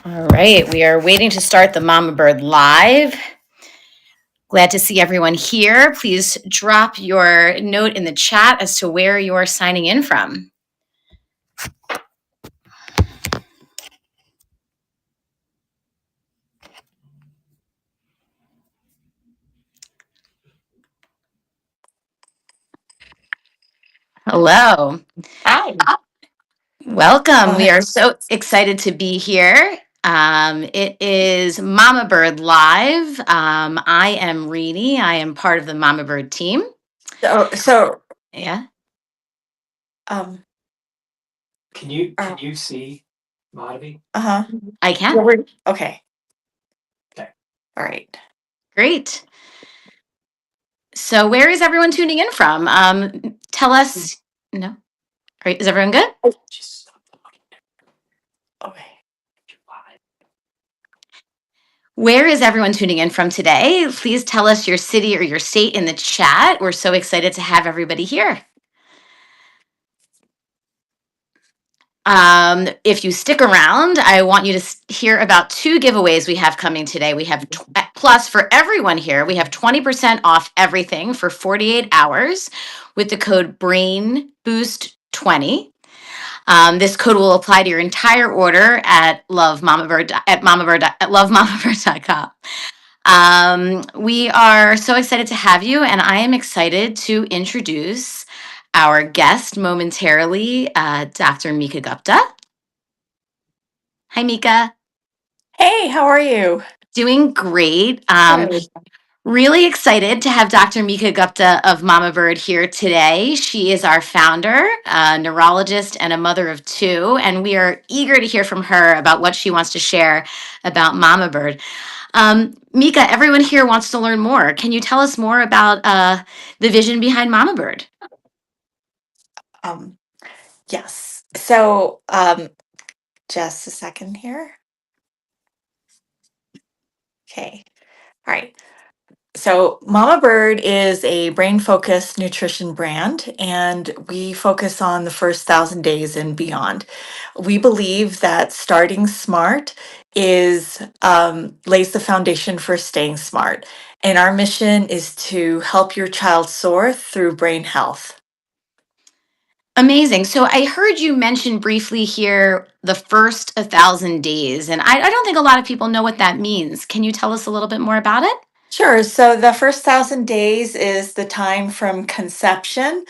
All right, we are waiting to start the Mama Bird Live. Glad to see everyone here. Please drop your note in the chat as to where you're signing in from. Hello. Hi. Welcome. Go We ahead. are so excited to be here. It is Mama Bird Live. I am Reenie. I am part of the Mama Bird team. So, Yeah, um, Can you see Madhavi? uh-huh. I Yeah, can. okay. Okay. All right. Great. So, where is everyone tuning in from? Tell us. No. All right. Is everyone good? Just Okay. Where is everyone tuning in from today? Please tell us your city or your state in the chat. We're so excited to have everybody here. If you stick around, I want you to hear about two giveaways we have coming today. We have plus for everyone here, we have 20% off everything for 48 hours with the code Brain Boost 20. This code will apply to your entire order at lovemamabird.com. We are so excited to have you, and I am excited to introduce our guest momentarily, Dr. Mika Gupta. Hi, Mika. Hey, how are you? Doing great. Good. Really excited to have Dr. Mika Gupta of Mama Bird here today. She is our founder, a neurologist, and a mother of two, and we are eager to hear from her about what she wants to share about Mama Bird. Mika, everyone here wants to learn more. Can you tell us more about the vision behind Mama Bird? Um, yes. So, just a second here. Okay. All right. So, Mama Bird is a brain focused nutrition brand, and we focus on the first 1,000 days and beyond. We believe that starting smart lays the foundation for staying smart. And our mission is to help your child soar through brain health. Amazing. So I heard you mention briefly here the first 1,000 days, and I don't think a lot of people know what that means. Can you tell us a little bit more about it? Sure. So the first 1,000 days is the time from conception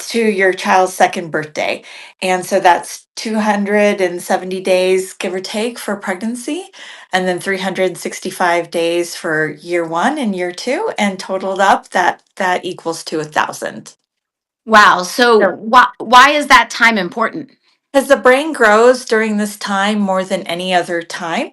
to your child's second birthday. And so that's 270 days, give or take, for pregnancy, and then 365 days for year one and year two. And totaled up, that equals to 1,000. Wow. So why is that time important? Because the brain grows during this time more than any other time,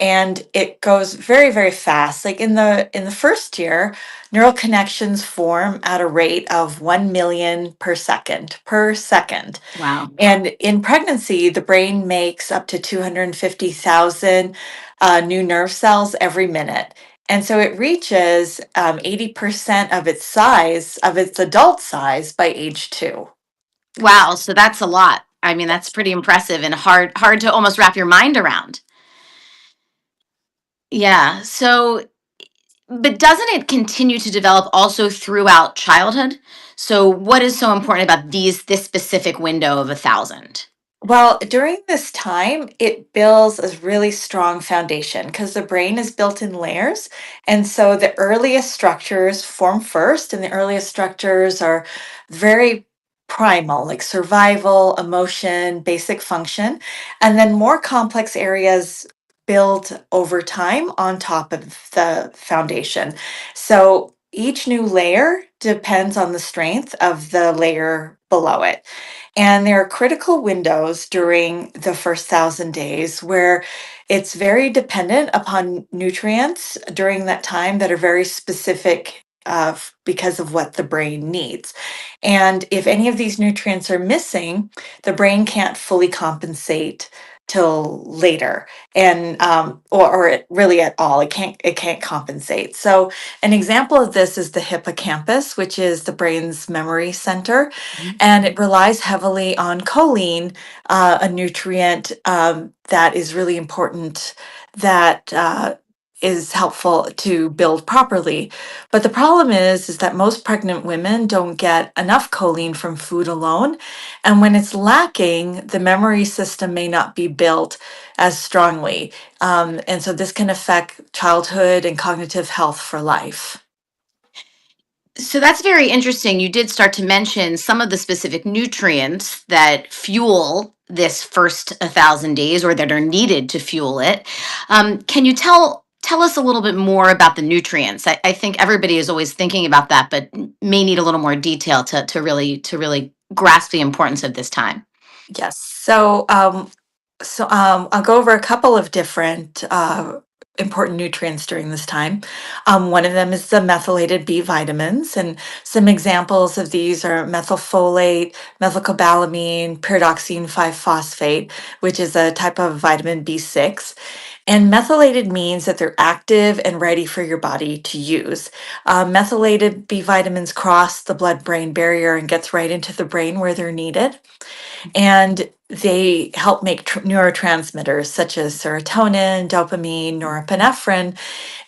and it goes very, very fast. Like in the first year, neural connections form at a rate of 1 million per second Wow. And in pregnancy, the brain makes up to 250,000 new nerve cells every minute. And so it reaches 80% of its size, of its adult size, by age two. Wow. So that's a lot. I mean, that's pretty impressive and hard to almost wrap your mind around. Yeah. So but doesn't it continue to develop also throughout childhood? So what is so important about this specific window of 1,000? Well, during this time, it builds a really strong foundation because the brain is built in layers. And so the earliest structures form first, and the earliest structures are very primal, like survival, emotion, basic function. And then more complex areas build over time on top of the foundation. So each new layer depends on the strength of the layer below it. And there are critical windows during the first 1,000 days where it's very dependent upon nutrients during that time that are very specific because of what the brain needs. And if any of these nutrients are missing, the brain can't fully compensate till later, and or it really at all. It can't compensate. So an example of this is the hippocampus, which is the brain's memory center, Mhm. and it relies heavily on choline, a nutrient that is really important, that is helpful to build properly. But the problem is that most pregnant women don't get enough choline from food alone. And when it's lacking, the memory system may not be built as strongly. And so this can affect childhood and cognitive health for life. So that's very interesting. You did start to mention some of the specific nutrients that fuel this first 1,000 days, or that are needed to fuel it. Can you tell us a little bit more about the nutrients? I think everybody is always thinking about that, but may need a little more detail to really grasp the importance of this time. Yes. I'll go over a couple of different important nutrients during this time. One of them is the methylated B vitamins, and some examples of these are methylfolate, methylcobalamin, pyridoxine 5 phosphate, which is a type of vitamin B6. And methylated means that they're active and ready for your body to use. Methylated B vitamins cross the blood-brain barrier and gets right into the brain where they're needed, and they help make neurotransmitters such as serotonin, dopamine, norepinephrine,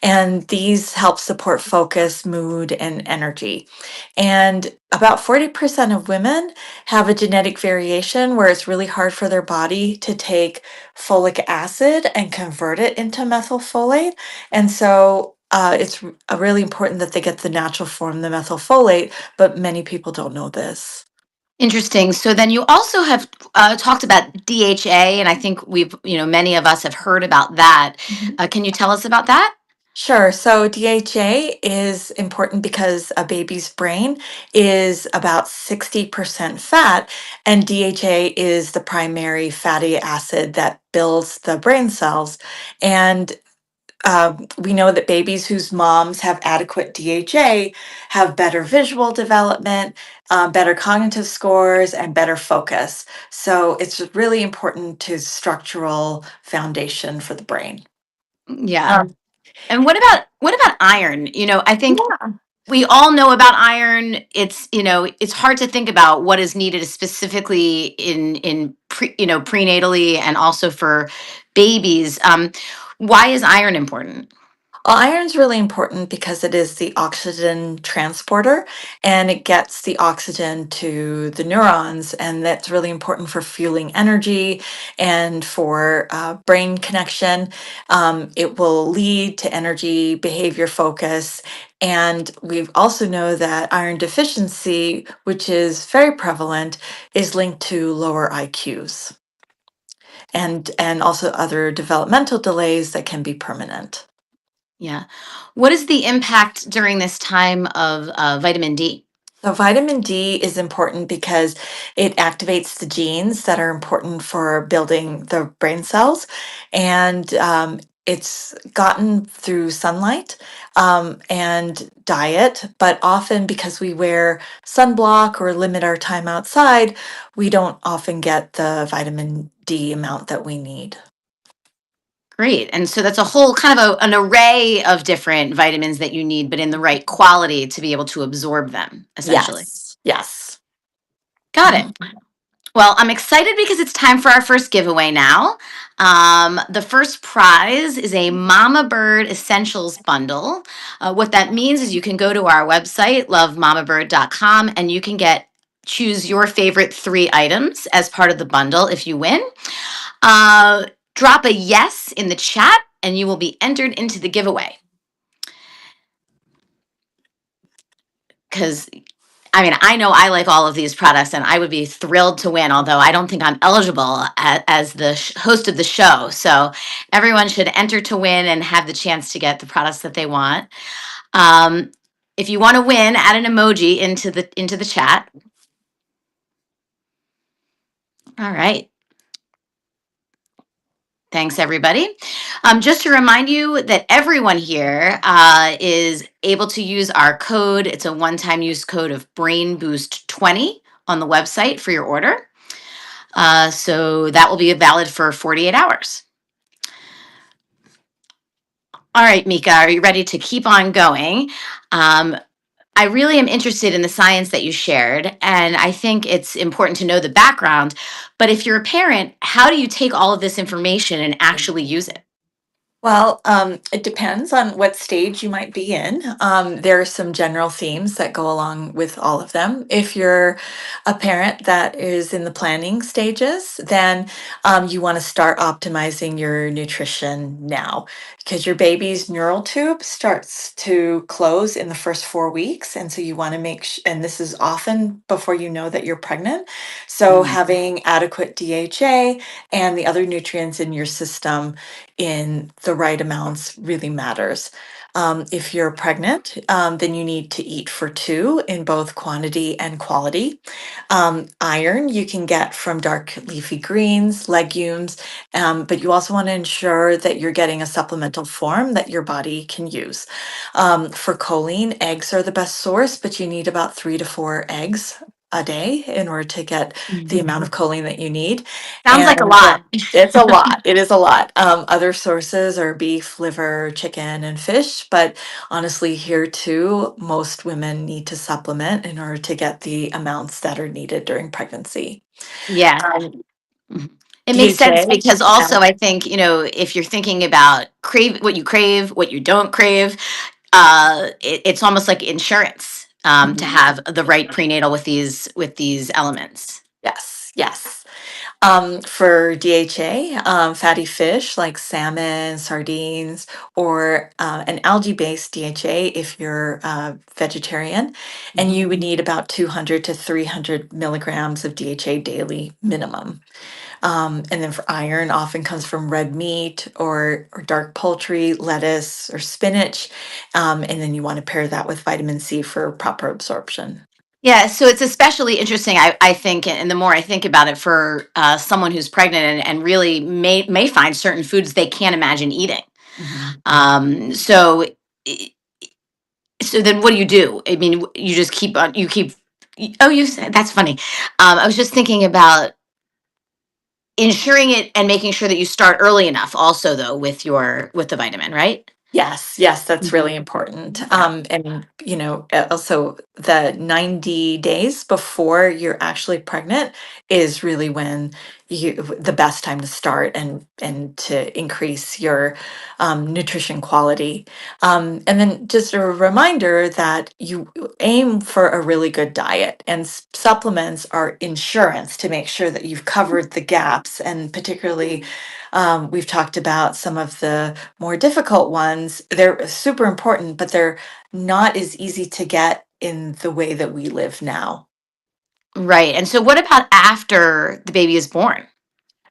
and these help support focus, mood, and energy. And about 40% of women have a genetic variation where it's really hard for their body to take folic acid and convert it into methylfolate. And so really important that they get the natural form, the methylfolate, but many people don't know this. Interesting. So then you also have talked about DHA, and I think many of us have heard about that. Can you tell us about that? Sure. So DHA is important because a baby's brain is about 60% fat, and DHA is the primary fatty acid that builds the brain cells. And we know that babies whose moms have adequate DHA have better visual development, better cognitive scores, and better focus. So it's really important to structural foundation for the brain. Yeah. Um, And what about iron? I think yeah. we all know about iron. It's hard to think about what is needed specifically in prenatally and also for babies. Why is iron important? Well, iron's really important because it is the oxygen transporter, and it gets the oxygen to the neurons, and that's really important for fueling energy and for brain connection. It will lead to energy, behavior, focus, and we also know that iron deficiency, which is very prevalent, is linked to lower IQs and also other developmental delays that can be permanent. Yeah. What is the impact during this time of vitamin D? So vitamin D is important because it activates the genes that are important for building the brain cells, and it's gotten through sunlight and diet, but often because we wear sunblock or limit our time outside, we don't often get the vitamin D amount that we need. Great. And so that's a whole kind of an array of different vitamins that you need, but in the right quality to be able to absorb them, essentially. Yes, yes. Got it. Well, I'm excited because it's time for our first giveaway now. The first prize is a Mama Bird Essentials bundle. What that means is you can go to our website, lovemamabird.com, and you can choose your favorite 3 items as part of the bundle if you win. Uh, Drop a yes in the chat, and you will be entered into the giveaway. Because I know I like all of these products and I would be thrilled to win, although I don't think I'm eligible as the host of the show. So everyone should enter to win and have the chance to get the products that they want. Um, if you want to win, add an emoji into the chat. All right. Thanks, everybody. Just to remind you that everyone here is able to use our code. It's a one-time use code of Brain Boost 20 on the website for your order. So that will be valid for 48 hours. All right, Mika, are you ready to keep on going? Um, I really am interested in the science that you shared, and I think it's important to know the background. But if you're a parent, how do you take all of this information and actually use it? Well, it depends on what stage you might be in. There are some general themes that go along with all of them. If you're a parent that is in the planning stages, then you want to start optimizing your nutrition now because your baby's neural tube starts to close in the first 4 weeks. And so you want to and this is often before you know that you're pregnant. So Mm. having adequate DHA and the other nutrients in your system in the right amounts really matters. If you're pregnant, then you need to eat for two in both quantity and quality. Iron you can get from dark leafy greens, legumes, but you also want to ensure that you're getting a supplemental form that your body can use. For choline, eggs are the best source, but you need about 3 to 4 eggs a day in order to get the amount of choline that you need. Sounds like a And lot. it's a lot. It is a lot. Other sources are beef, liver, chicken, and fish. But honestly, here too, most women need to supplement in order to get the amounts that are needed during pregnancy. Yeah. Um, Mhm. It makes sense DHA, because yeah. also I think, if you're thinking about crave, what you don't crave, it's almost like insurance to Mhm. have the right prenatal with these elements. Yes, yes. For DHA, fatty fish like salmon, sardines, or an algae-based DHA if you're vegetarian, and Mhm. you would need about 200 to 300 milligrams of DHA daily minimum. And then for iron, often comes from red meat or dark poultry, lettuce, or spinach. And then you want to pair that with vitamin C for proper absorption. Yeah, so it's especially interesting, I think, and the more I think about it, for someone who's pregnant and really may find certain foods they can't imagine eating. Mhm. So so then what do you do? I mean, you just keep on, oh, you said, that's funny. I was just thinking about ensuring it and making sure that you start early enough also though with the vitamin, right? Yes, yes, that's Mhm. really important. Yeah. And also the 90 days before you're actually pregnant is really when the best time to start and to increase your nutrition quality. And then just a reminder that you aim for a really good diet, and supplements are insurance to make sure that you've covered the gaps. And particularly, we've talked about some of the more difficult ones. They're super important, but they're not as easy to get in the way that we live now. Right. And so what about after the baby is born?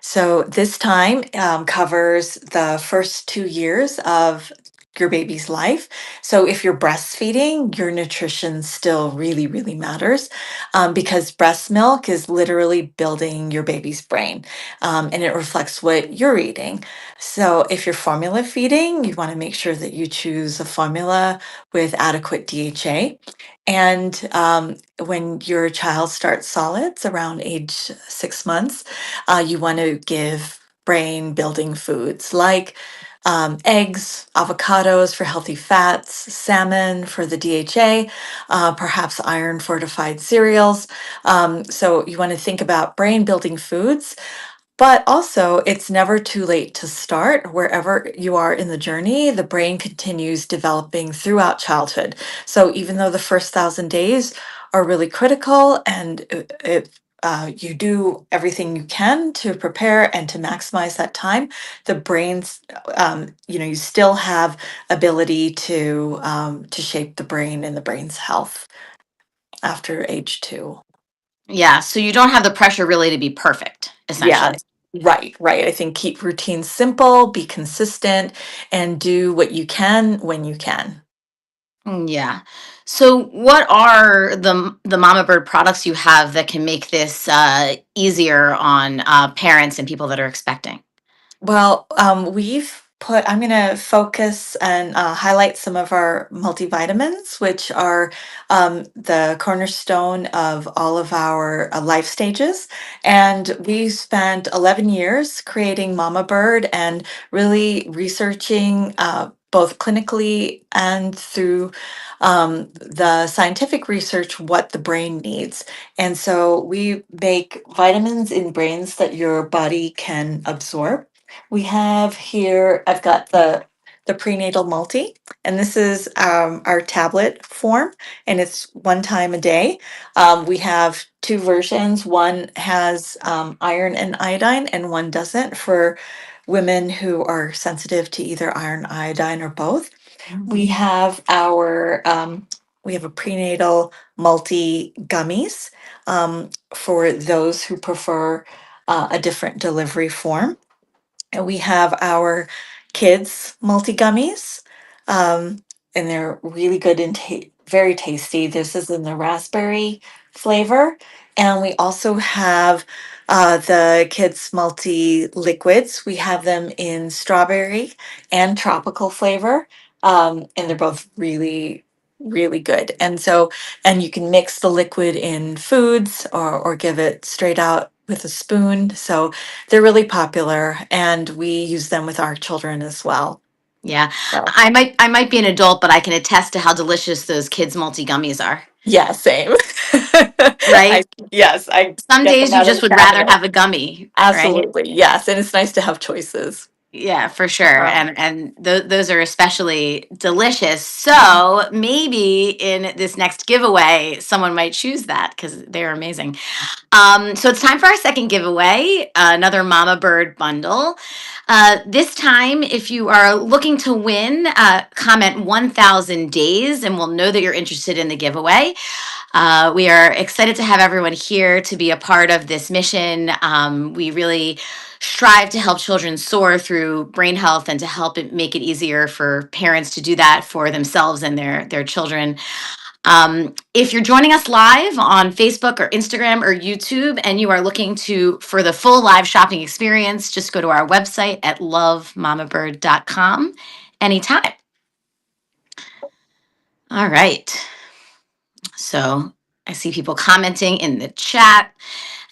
So this time covers the first 2 years of your baby's life. So if you're breastfeeding, your nutrition still really, really matters because breast milk is literally building your baby's brain and it reflects what you're eating. So if you're formula feeding, you want to make sure that you choose a formula with adequate DHA. And when your child starts solids around age 6 months, you want to give brain building foods like eggs, avocados for healthy fats, salmon for the DHA, perhaps iron fortified cereals. So you want to think about brain building foods. But also, it's never too late to start. Wherever you are in the journey, the brain continues developing throughout childhood. So, even though the first 1,000 days are really critical, and if you do everything you can to prepare and to maximize that time, the brain's, you still have ability to shape the brain and the brain's health after age 2. Yeah, so you don't have the pressure really to be perfect, Yeah, essentially. right, right. I think keep routines simple, be consistent, and do what you can when you can. Yeah. So what are the Mama Bird products you have that can make this easier on parents and people that are expecting? Well, we've I'm going to focus and highlight some of our multivitamins, which are the cornerstone of all of our life stages. And we spent 11 years creating Mama Bird and really researching both clinically and through the scientific research what the brain needs. And so we make vitamins in brains that your body can absorb. We have here, I've got the prenatal multi, and this is our tablet form, and it's one time a day. We have two versions. One has iron and iodine, and one doesn't for women who are sensitive to either iron, iodine, or both. We have we have a prenatal multi gummies for those who prefer a different delivery form. And we have our kids multi gummies, and they're really good and very tasty. This is in the raspberry flavor, and we also have the kids multi liquids. We have them in strawberry and tropical flavor, and they're both really good. And so, and you can mix the liquid in foods or give it straight out with a spoon. So they're really popular, and we use them with our children as well. Yeah. So, I might be an adult, but I can attest to how delicious those kids multi gummies are. yeah, same. Right? Yes, I Some get them days you out of just the would rather cabinet. have a gummy, right? Absolutely, yes, and it's nice to have choices. Yeah, for sure. Um, And those are especially delicious. So maybe in this next giveaway, someone might choose that because they're amazing. So it's time for our second giveaway, another Mama Bird bundle. This time, if you are looking to win, comment 1,000 days and we'll know that you're interested in the giveaway. We are excited to have everyone here to be a part of this mission. We really strive to help children soar through brain health and to help make it easier for parents to do that for themselves and their children. If you're joining us live on Facebook or Instagram or YouTube and you are looking for the full live shopping experience, just go to our website at lovemamabird.com anytime. All right. So I see people commenting in the chat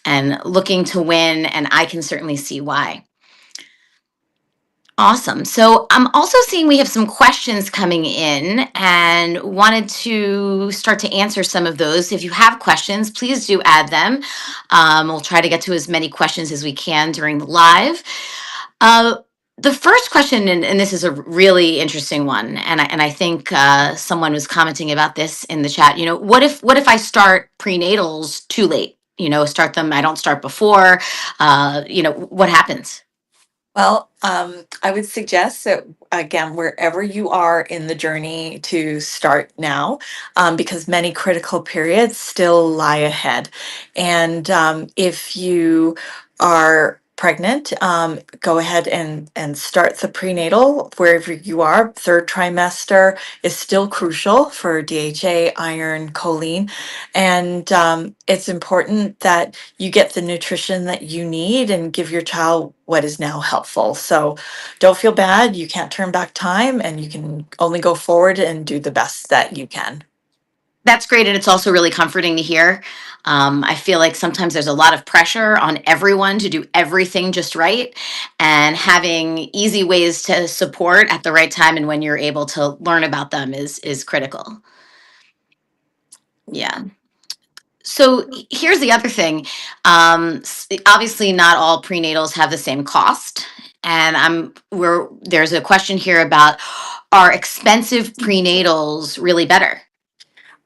and looking to win, and I can certainly see why. Awesome. So I'm also seeing we have some questions coming in and wanted to start to answer some of those. If you have questions, please do add them. We'll try to get to as many questions as we can during the live. The first question, and this is a really interesting one, and I think someone was commenting about this in the chat. You know, what if I start prenatals too late? You know, start them. I don't start before. What happens? Well, I would suggest that, again, wherever you are in the journey, to start now, because many critical periods still lie ahead. And if you are pregnant, go ahead and start the prenatal wherever you are. Third trimester is still crucial for DHA, iron, choline. And it's important that you get the nutrition that you need and give your child what is now helpful. So don't feel bad. You can't turn back time, and you can only go forward and do the best that you can. That's great. And it's also really comforting to hear. I feel like sometimes there's a lot of pressure on everyone to do everything just right. And having easy ways to support at the right time and when you're able to learn about them is critical. Yeah. So here's the other thing. Obviously, not all prenatals have the same cost. And there's a question here about, are expensive prenatals really better?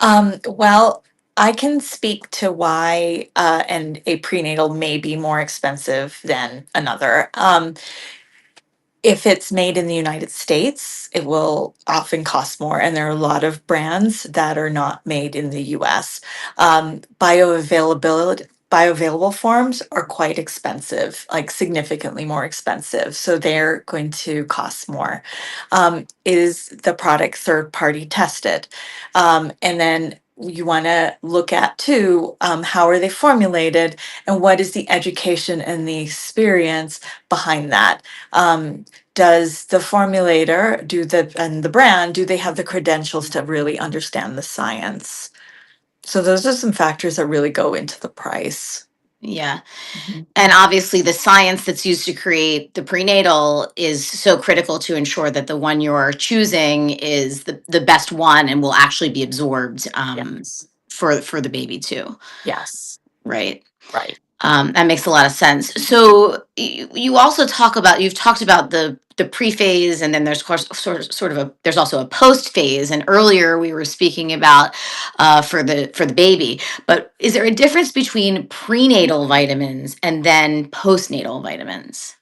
Well, I can speak to why and a prenatal may be more expensive than another. If it's made in the United States, it will often cost more, and there are a lot of brands that are not made in the US. Bioavailable forms are quite expensive, like significantly more expensive, so they're going to cost more. Is the product third party tested? And then you want to look at too, how are they formulated, and what is the education and the experience behind that? does the formulator and the brand, do they have the credentials to really understand the science? So those are some factors that really go into the price. Yeah. Mhm. And obviously, the science that's used to create the prenatal is so critical to ensure that the one you're choosing is the best one and will actually be absorbed Yes. for the baby too. Yes. Right. Right. That makes a lot of sense. So you also you've talked about the pre phase, and then there's course sort of a there's also a post phase. And earlier we were speaking about for the baby. But is there a difference between prenatal vitamins and then postnatal vitamins?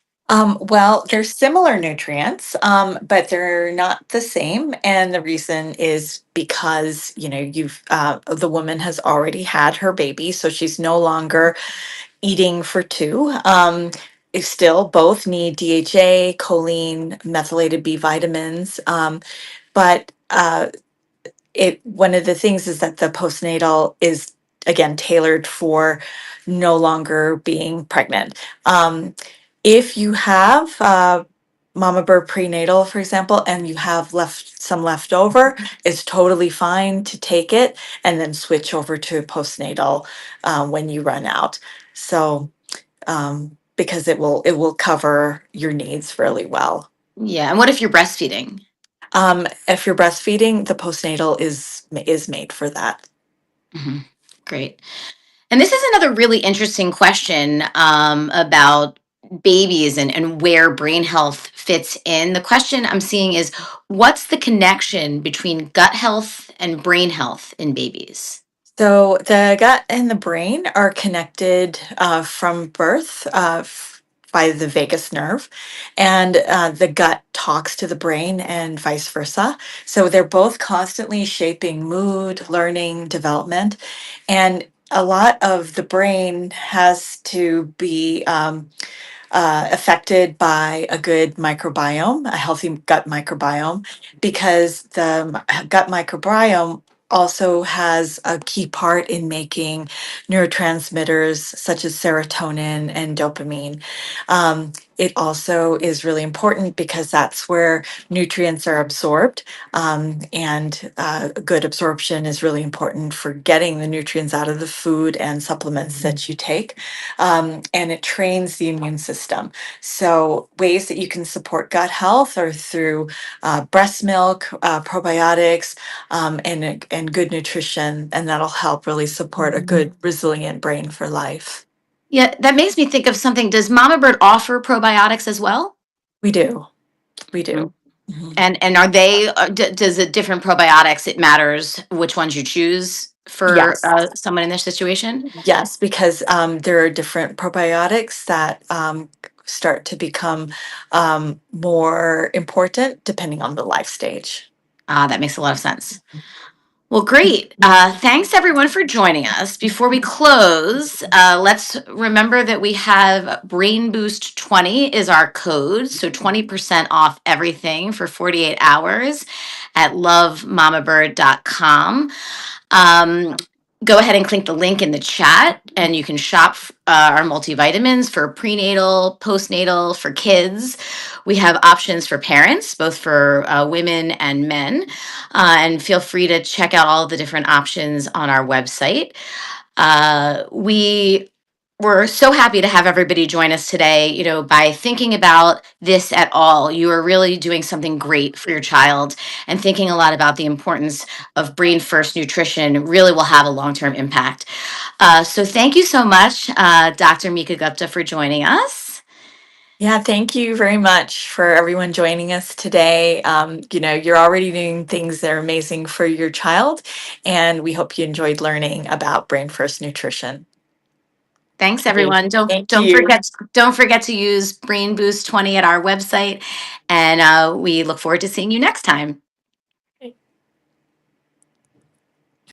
Well, they're similar nutrients, but they're not the same. And the reason is because, the woman has already had her baby, so she's no longer eating for two. It's still both need DHA, choline, methylated B vitamins. But it one of the things is that the postnatal is again tailored for no longer being pregnant. If you have mama bird prenatal, for example, and you have left over, it's totally fine to take it and then switch over to postnatal when you run out. So because it will cover your needs really well. Yeah. And what if you're breastfeeding? If you're breastfeeding, the postnatal is made for that. Mhm. Great. And this is another really interesting question about babies and where brain health fits in. The question I'm seeing is, what's the connection between gut health and brain health in babies? So the gut and the brain are connected from birth by the vagus nerve, and the gut talks to the brain and vice versa. So they're both constantly shaping mood, learning, development, and a lot of the brain has to be affected by a good microbiome, a healthy gut microbiome, because the gut microbiome also has a key part in making neurotransmitters such as serotonin and dopamine. It also is really important because that's where nutrients are absorbed, and good absorption is really important for getting the nutrients out of the food and supplements that you take, and it trains the immune system. So, ways that you can support gut health are through breast milk, probiotics, and good nutrition, and that'll help really support a good, resilient brain for life. Yeah, that makes me think of something. Does Mama Bird offer probiotics as well? We do, we Mm. do. Mhm. And are they? Does it different probiotics? It matters which ones you choose for Yes. someone in this situation. Yes, because there are different probiotics that start to become more important depending on the life stage. That makes a lot of sense. Well, great. Thanks everyone for joining us. Before we close, let's remember that we have Brain Boost 20 is our code. So 20% off everything for 48 hours at lovemamabird.com. Um, Go ahead and click the link in the chat, and you can shop our multivitamins for prenatal, postnatal, for kids. We have options for parents, both for women and men. And feel free to check out all the different options on our website. We were so happy to have everybody join us today. By thinking about this at all, you are really doing something great for your child, and thinking a lot about the importance of brain first nutrition really will have a long term impact. So, thank you so much, Dr. Mika Gupta, for joining us. Yeah, thank you very much for everyone joining us today. You're already doing things that are amazing for your child, and we hope you enjoyed learning about brain first nutrition. Thanks, Great. everyone. Don't Thank don't you. forget to use Brain Boost 20 at our website, and we look forward to seeing you next time.